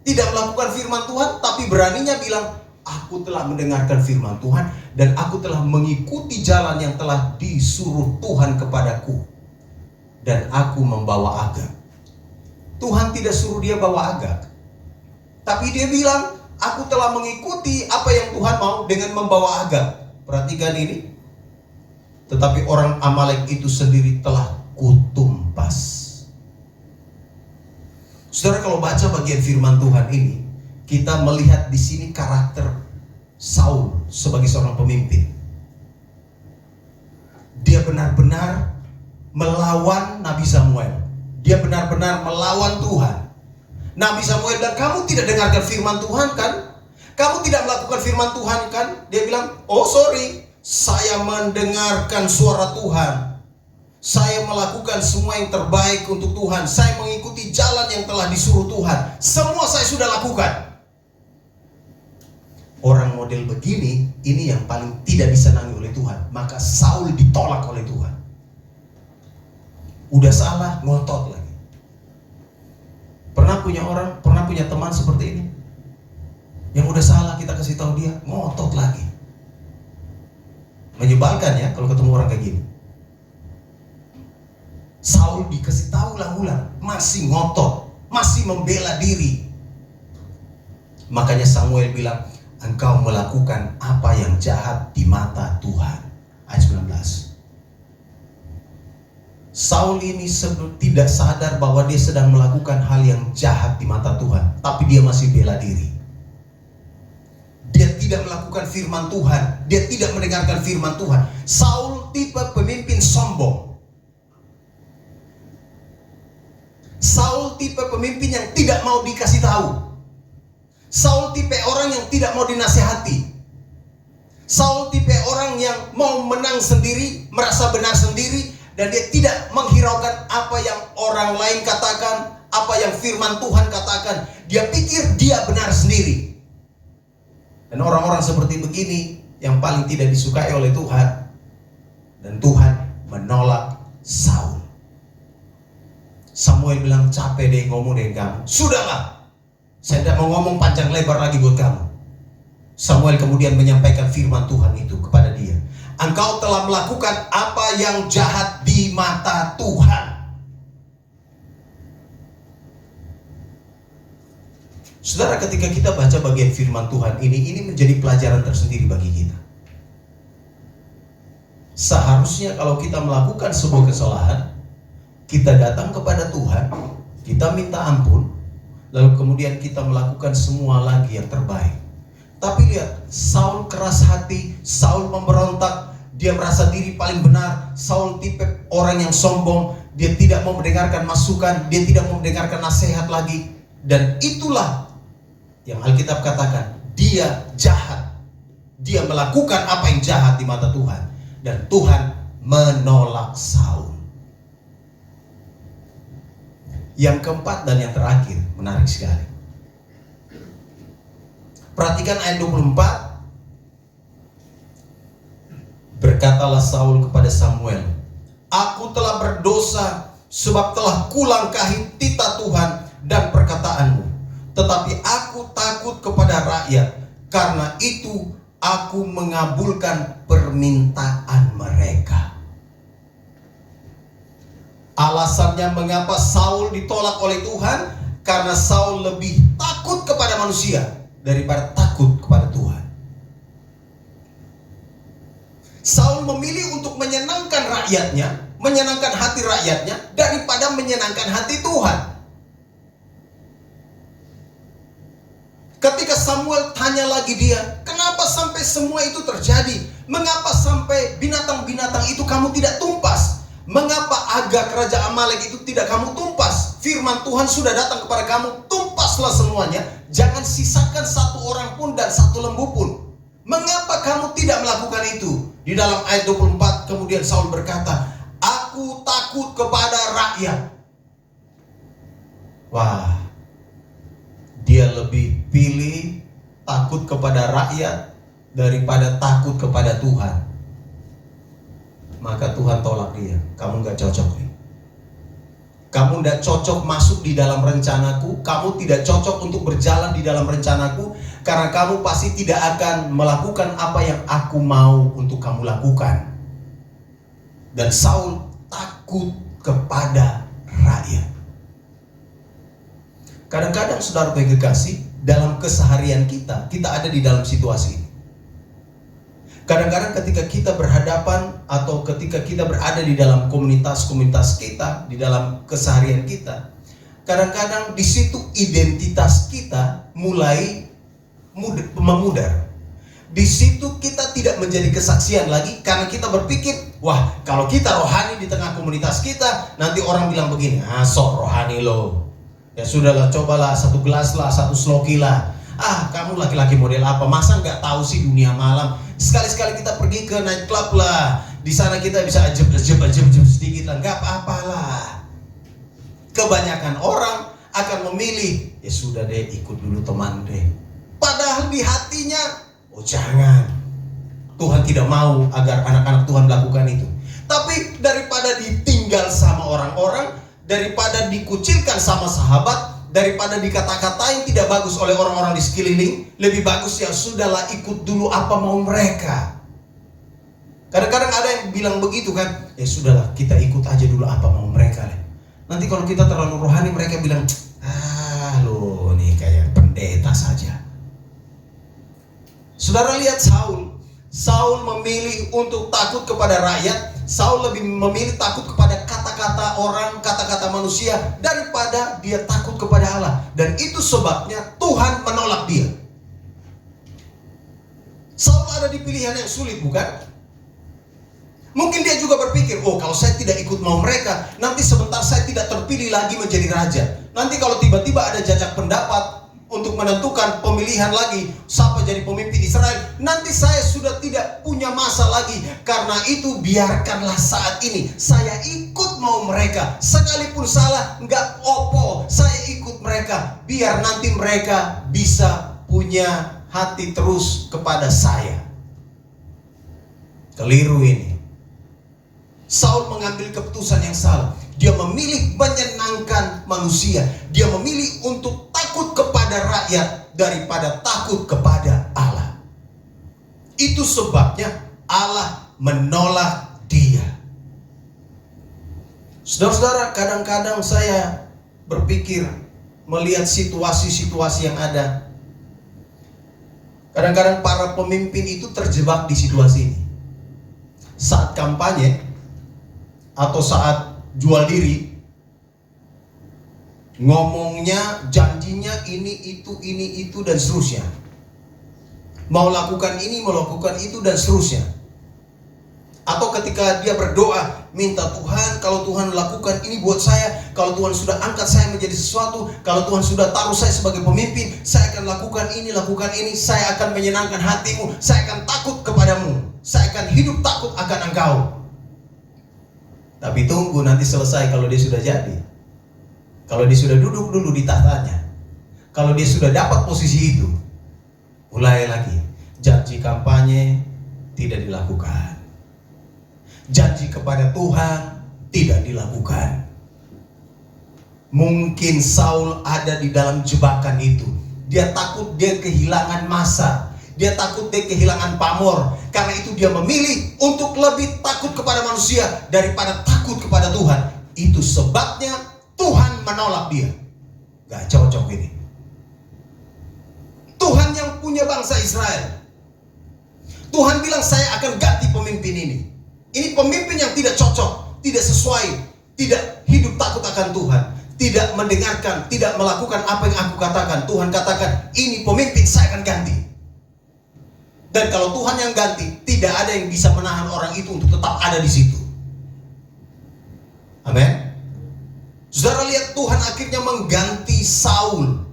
Speaker 2: tidak melakukan firman Tuhan, tapi beraninya bilang, aku telah mendengarkan firman Tuhan dan aku telah mengikuti jalan yang telah disuruh Tuhan kepadaku, dan aku membawa Agag. Tuhan tidak suruh dia bawa Agag, tapi dia bilang, aku telah mengikuti apa yang Tuhan mau dengan membawa Agag. Perhatikan ini. Tetapi orang Amalek itu sendiri telah kutumpas. Saudara, kalau baca bagian firman Tuhan ini, kita melihat di sini karakter Saul sebagai seorang pemimpin. Dia benar-benar melawan Nabi Samuel. Dia benar-benar melawan Tuhan. Nabi Samuel bilang, kamu tidak dengarkan firman Tuhan kan? Kamu tidak melakukan firman Tuhan kan? Dia bilang, oh sorry, saya mendengarkan suara Tuhan. Saya melakukan semua yang terbaik untuk Tuhan. Saya mengikuti jalan yang telah disuruh Tuhan. Semua saya sudah lakukan. Orang model begini, ini yang paling tidak disenangi oleh Tuhan. Maka Saul ditolak oleh Tuhan. Udah salah, ngotot lagi. Pernah punya teman seperti ini? Yang udah salah kita kasih tahu dia, ngotot lagi. Menyebalkan ya kalau ketemu orang kayak gini. Saul dikasih tahu ulang-ulang, masih ngotot, masih membela diri. Makanya Samuel bilang, engkau melakukan apa yang jahat di mata Tuhan. Ayat 19. Saul ini tidak sadar bahwa dia sedang melakukan hal yang jahat di mata Tuhan, tapi dia masih bela diri. Dia tidak melakukan firman Tuhan, dia tidak mendengarkan firman Tuhan. Saul tipe pemimpin sombong. Saul tipe pemimpin yang tidak mau dikasih tahu. Saul tipe orang yang tidak mau dinasehati. Saul tipe orang yang mau menang sendiri, merasa benar sendiri, dan dia tidak menghiraukan apa yang orang lain katakan, apa yang firman Tuhan katakan. Dia pikir dia benar sendiri. Dan orang-orang seperti begini yang paling tidak disukai oleh Tuhan. Dan Tuhan menolak Saul. Samuel bilang, capek deh ngomong dengan kamu. Sudahlah, saya tidak mau ngomong panjang lebar lagi buat kamu. Samuel kemudian menyampaikan firman Tuhan itu kepada dia. Engkau telah melakukan apa yang jahat di mata Tuhan. Saudara, ketika kita baca bagian firman Tuhan ini menjadi pelajaran tersendiri bagi kita. Seharusnya kalau kita melakukan sebuah kesalahan, kita datang kepada Tuhan, kita minta ampun, lalu kemudian kita melakukan semua lagi yang terbaik. Tapi lihat, Saul keras hati, Saul memberontak, dia merasa diri paling benar. Saul tipe orang yang sombong, dia tidak mau mendengarkan masukan, dia tidak mau mendengarkan nasihat lagi. Dan itulah yang Alkitab katakan, dia jahat. Dia melakukan apa yang jahat di mata Tuhan. Dan Tuhan menolak Saul. Yang keempat dan yang terakhir, menarik sekali. Perhatikan ayat 24. Berkatalah Saul kepada Samuel, aku telah berdosa sebab telah kulangkahi titah Tuhan dan perkataanmu. Tetapi aku takut kepada rakyat, karena itu aku mengabulkan permintaan mereka. Alasannya mengapa Saul ditolak oleh Tuhan, karena Saul lebih takut kepada manusia daripada takut kepada Tuhan. Saul memilih untuk menyenangkan rakyatnya, menyenangkan hati rakyatnya, daripada menyenangkan hati Tuhan. Ketika Samuel tanya lagi dia, kenapa sampai semua itu terjadi? Mengapa sampai binatang-binatang itu kamu tidak tumpas? Mengapa agak Raja Amalek itu tidak kamu tumpas? Firman Tuhan sudah datang kepada kamu, tumpaslah semuanya. Jangan sisakan satu orang pun dan satu lembu pun. Mengapa kamu tidak melakukan itu? Di dalam ayat 24 kemudian Saul berkata, aku takut kepada rakyat. Wah, dia lebih pilih takut kepada rakyat daripada takut kepada Tuhan. Maka Tuhan tolak dia. Kamu gak cocok nih. Kamu gak cocok masuk di dalam rencanaku. Kamu tidak cocok untuk berjalan di dalam rencanaku, karena kamu pasti tidak akan melakukan apa yang aku mau untuk kamu lakukan. Dan Saul takut kepada rakyat. Kadang-kadang saudara kekasih, dalam keseharian kita ada di dalam situasi ini. Kadang-kadang ketika kita berhadapan atau ketika kita berada di dalam komunitas-komunitas kita, di dalam keseharian kita, kadang-kadang di situ identitas kita mulai memudar. Di situ kita tidak menjadi kesaksian lagi karena kita berpikir, wah kalau kita rohani di tengah komunitas kita, nanti orang bilang begini, sok rohani lo. Ya sudahlah, cobalah 1 gelas lah, 1 sloki lah. Kamu laki-laki model apa? Masa nggak tahu sih dunia malam? Sekali-sekali kita pergi ke night club lah. Di sana kita bisa ajeb sedikit lah, nggak apa-apa lah. Kebanyakan orang akan memilih, ya sudah deh, ikut dulu teman deh. Padahal di hatinya, oh jangan. Tuhan tidak mau agar anak-anak Tuhan melakukan itu. Tapi daripada ditinggal sama orang-orang, daripada dikucilkan sama sahabat, daripada dikata-katain tidak bagus oleh orang-orang di sekeliling, lebih bagus ya sudahlah, ikut dulu apa mau mereka. Kadang-kadang ada yang bilang begitu kan, ya sudahlah kita ikut aja dulu apa mau mereka. Nanti kalau kita terlalu rohani, mereka bilang, lo nih kayak pendeta saja. Saudara lihat Saul memilih untuk takut kepada rakyat. Saul lebih memilih takut kepada kata-kata orang, kata-kata manusia, daripada dia takut kepada Allah. Dan itu sebabnya Tuhan menolak dia. Saul ada di pilihan yang sulit, bukan? Mungkin dia juga berpikir, oh kalau saya tidak ikut mau mereka, nanti sebentar saya tidak terpilih lagi menjadi raja. Nanti kalau tiba-tiba ada jajak pendapat untuk menentukan pemilihan lagi siapa jadi pemimpin Israel, nanti saya sudah tidak punya masa lagi. Karena itu biarkanlah saat ini saya ikut mau mereka, sekalipun salah nggak opo, saya ikut mereka, biar nanti mereka bisa punya hati terus kepada saya. Keliru ini. Saul mengambil keputusan yang salah. Dia memilih menyenangkan manusia. Dia memilih untuk takut kepada rakyat daripada takut kepada Allah. Itu sebabnya Allah menolak dia. Saudara-saudara, kadang-kadang saya berpikir melihat situasi-situasi yang ada. Kadang-kadang para pemimpin itu terjebak di situasi ini. Saat kampanye atau saat jual diri, ngomongnya, janjinya ini itu dan seterusnya. Mau lakukan ini, mau lakukan itu dan seterusnya. Atau ketika dia berdoa, minta Tuhan, kalau Tuhan lakukan ini buat saya, kalau Tuhan sudah angkat saya menjadi sesuatu, kalau Tuhan sudah taruh saya sebagai pemimpin, saya akan lakukan ini, saya akan menyenangkan hatimu, saya akan takut kepadamu, saya akan hidup takut akan engkau. Tapi tunggu nanti selesai kalau dia sudah jadi. Kalau dia sudah duduk dulu di tahtanya. Kalau dia sudah dapat posisi itu, mulai lagi. Janji kampanye tidak dilakukan. Janji kepada Tuhan tidak dilakukan. Mungkin Saul ada di dalam jebakan itu. Dia takut dia kehilangan masa. Dia takut dia kehilangan pamor. Karena itu dia memilih untuk lebih takut kepada manusia daripada takut kepada Tuhan. Itu sebabnya Tuhan menolak dia. Gak cocok ini. Tuhan yang punya bangsa Israel. Tuhan bilang saya akan ganti pemimpin ini. Ini pemimpin yang tidak cocok, tidak sesuai, tidak hidup takut akan Tuhan, tidak mendengarkan, tidak melakukan apa yang aku katakan. Tuhan katakan ini pemimpin saya akan ganti. Dan kalau Tuhan yang ganti, tidak ada yang bisa menahan orang itu untuk tetap ada di situ. Amin. Saudara lihat Tuhan akhirnya mengganti Saul.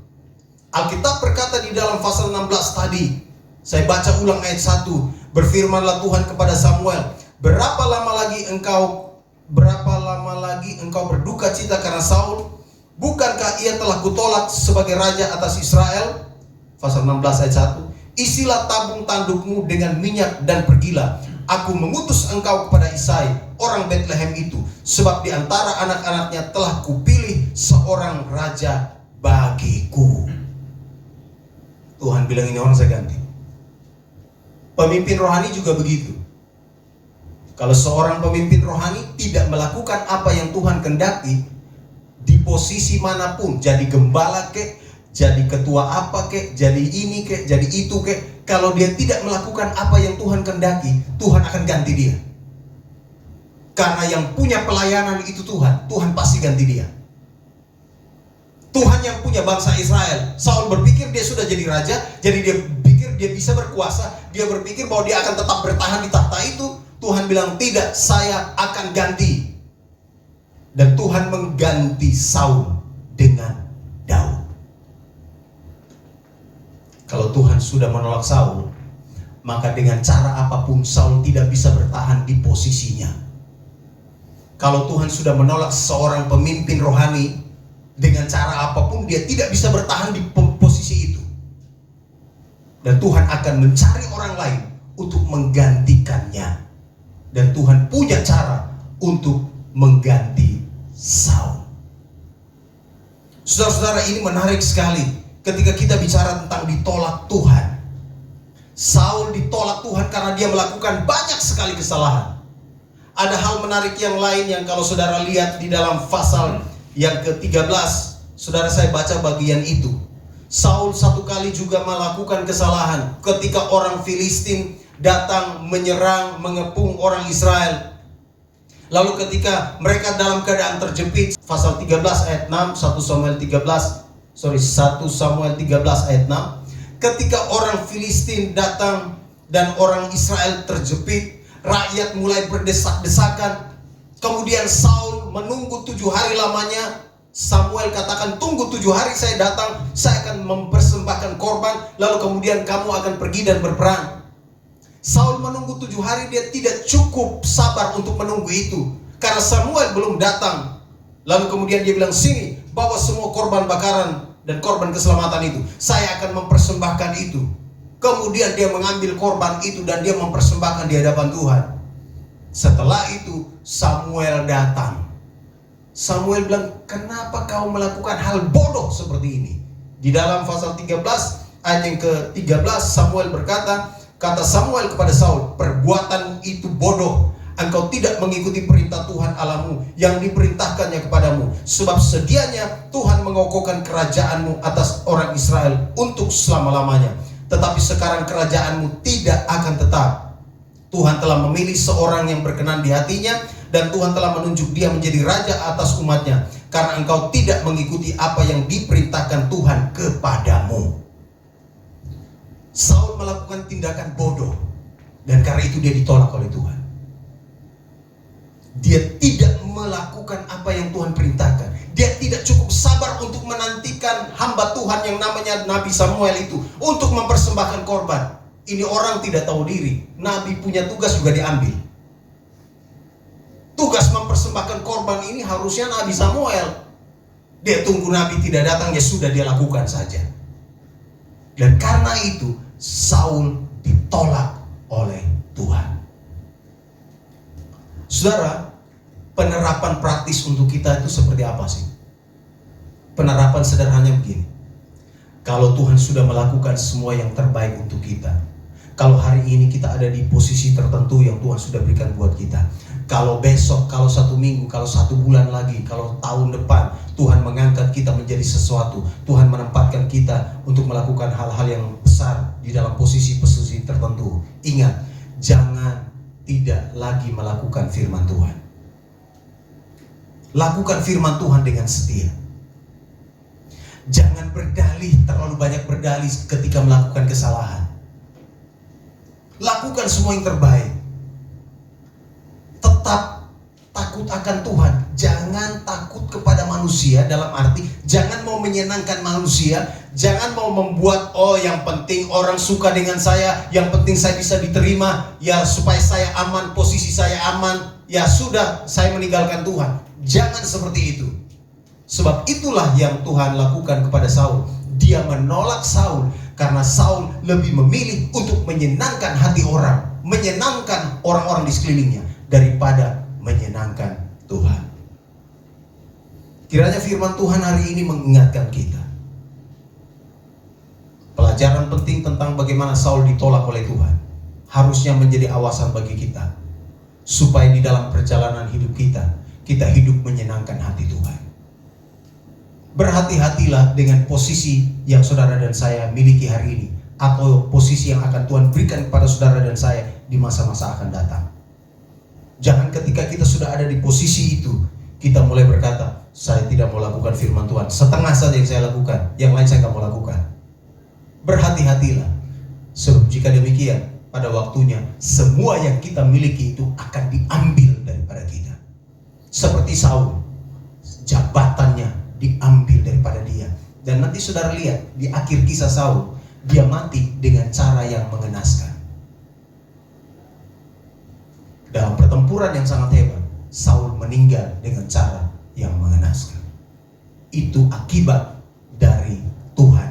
Speaker 2: Alkitab berkata di dalam pasal 16 tadi, saya baca ulang ayat 1. Berfirmanlah Tuhan kepada Samuel, berapa lama lagi engkau berduka cita karena Saul? Bukankah ia telah kutolak sebagai raja atas Israel? Pasal 16 ayat 1. Isilah tabung tandukmu dengan minyak dan pergilah. Aku mengutus engkau kepada Isai, orang Bethlehem itu, sebab di antara anak-anaknya telah kupilih seorang raja bagiku. Tuhan bilang ini orang saya ganti. Pemimpin rohani juga begitu. Kalau seorang pemimpin rohani tidak melakukan apa yang Tuhan kehendaki, di posisi manapun, jadi gembala kek, jadi ketua apa kek, jadi ini kek, jadi itu kek, kalau dia tidak melakukan apa yang Tuhan kehendaki, Tuhan akan ganti dia. Karena yang punya pelayanan itu Tuhan, Tuhan pasti ganti dia. Tuhan yang punya bangsa Israel. Saul berpikir dia sudah jadi raja, jadi dia pikir dia bisa bisa berkuasa, dia berpikir bahwa dia akan tetap bertahan di takhta itu. Tuhan bilang, tidak, saya akan ganti. Dan Tuhan mengganti Saul dengan Daud. Kalau Tuhan sudah menolak Saul, maka dengan cara apapun Saul tidak bisa bertahan di posisinya. Kalau Tuhan sudah menolak seorang pemimpin rohani, dengan cara apapun dia tidak bisa bertahan di posisi itu. Dan Tuhan akan mencari orang lain untuk menggantikannya. Dan Tuhan punya cara untuk mengganti Saul. Saudara-saudara, ini menarik sekali ketika kita bicara tentang ditolak Tuhan. Saul ditolak Tuhan karena dia melakukan banyak sekali kesalahan. Ada hal menarik yang lain yang kalau saudara lihat di dalam pasal yang ke-13, saudara, saya baca bagian itu. Saul satu kali juga melakukan kesalahan ketika orang Filistin datang menyerang, mengepung orang Israel. Lalu ketika mereka dalam keadaan terjepit, pasal 13 ayat 6, 1 Samuel 13 ayat 6, ketika orang Filistin datang dan orang Israel terjepit, rakyat mulai berdesak-desakan. Kemudian Saul menunggu 7 hari lamanya. Samuel katakan, tunggu 7 hari saya datang, saya akan mempersembahkan korban, lalu kemudian kamu akan pergi dan berperang. Saul menunggu 7 hari, dia tidak cukup sabar untuk menunggu itu, karena Samuel belum datang. Lalu kemudian dia bilang, sini, bawa semua korban bakaran dan korban keselamatan itu, saya akan mempersembahkan itu. Kemudian dia mengambil korban itu dan dia mempersembahkan di hadapan Tuhan. Setelah itu Samuel datang. Samuel bilang, kenapa kau melakukan hal bodoh seperti ini? Di dalam pasal 13 ayat yang ke-13, Samuel berkata, kata Samuel kepada Saul, perbuatanmu itu bodoh. Engkau tidak mengikuti perintah Tuhan Allahmu yang diperintahkannya kepadamu. Sebab sedianya Tuhan mengokohkan kerajaanmu atas orang Israel untuk selama-lamanya. Tetapi sekarang kerajaanmu tidak akan tetap. Tuhan telah memilih seorang yang berkenan di hatinya, dan Tuhan telah menunjuk dia menjadi raja atas umatnya, karena engkau tidak mengikuti apa yang diperintahkan Tuhan kepadamu. Saul melakukan tindakan bodoh, dan karena itu dia ditolak oleh Tuhan. Dia tidak melakukan apa yang Tuhan perintahkan. Dia tidak cukup sabar untuk menantikan hamba Tuhan yang namanya Nabi Samuel itu untuk mempersembahkan korban. Ini orang tidak tahu diri. Nabi punya tugas juga diambil. Tugas mempersembahkan korban ini harusnya Nabi Samuel. Dia tunggu Nabi tidak datang, ya sudah dia lakukan saja. Dan karena itu Saul ditolak oleh Tuhan. Saudara, penerapan praktis untuk kita itu seperti apa sih? Penerapan sederhananya begini. Kalau Tuhan sudah melakukan semua yang terbaik untuk kita, kalau hari ini kita ada di posisi tertentu yang Tuhan sudah berikan buat kita, kalau besok, kalau 1 minggu, kalau 1 bulan lagi, kalau tahun depan Tuhan mengangkat kita menjadi sesuatu, Tuhan menempatkan kita untuk melakukan hal-hal yang besar di dalam posisi-posisi tertentu, ingat, jangan tidak lagi melakukan firman Tuhan. Lakukan firman Tuhan dengan setia. Jangan berdalih, terlalu banyak berdalih ketika melakukan kesalahan. Lakukan semua yang terbaik. Tetap takut akan Tuhan. Jangan takut kepada manusia, dalam arti jangan mau menyenangkan manusia. Jangan mau membuat, oh yang penting orang suka dengan saya, yang penting saya bisa diterima, ya supaya saya aman, posisi saya aman, ya sudah saya meninggalkan Tuhan. Jangan seperti itu. Sebab itulah yang Tuhan lakukan kepada Saul. Dia menolak Saul karena Saul lebih memilih untuk menyenangkan hati orang, menyenangkan orang-orang di sekelilingnya daripada menyenangkan Tuhan. Kiranya firman Tuhan hari ini mengingatkan kita. Pelajaran penting tentang bagaimana Saul ditolak oleh Tuhan harusnya menjadi awasan bagi kita, supaya di dalam perjalanan hidup kita hidup menyenangkan hati Tuhan. Berhati-hatilah dengan posisi yang saudara dan saya miliki hari ini, atau posisi yang akan Tuhan berikan kepada saudara dan saya di masa-masa akan datang. Jangan ketika kita sudah ada di posisi itu, kita mulai berkata, saya tidak mau lakukan firman Tuhan, setengah saja yang saya lakukan, yang lain saya nggak mau lakukan. Berhati-hatilah.
Speaker 1: Sebab jika demikian, pada waktunya semua yang kita miliki itu akan diambil daripada kita. Seperti Saul, jabatannya diambil daripada dia. Dan nanti saudara lihat di akhir kisah Saul, dia mati dengan cara yang mengenaskan. Dalam pertempuran yang sangat hebat, Saul meninggal dengan cara yang mengenaskan. Itu akibat dari Tuhan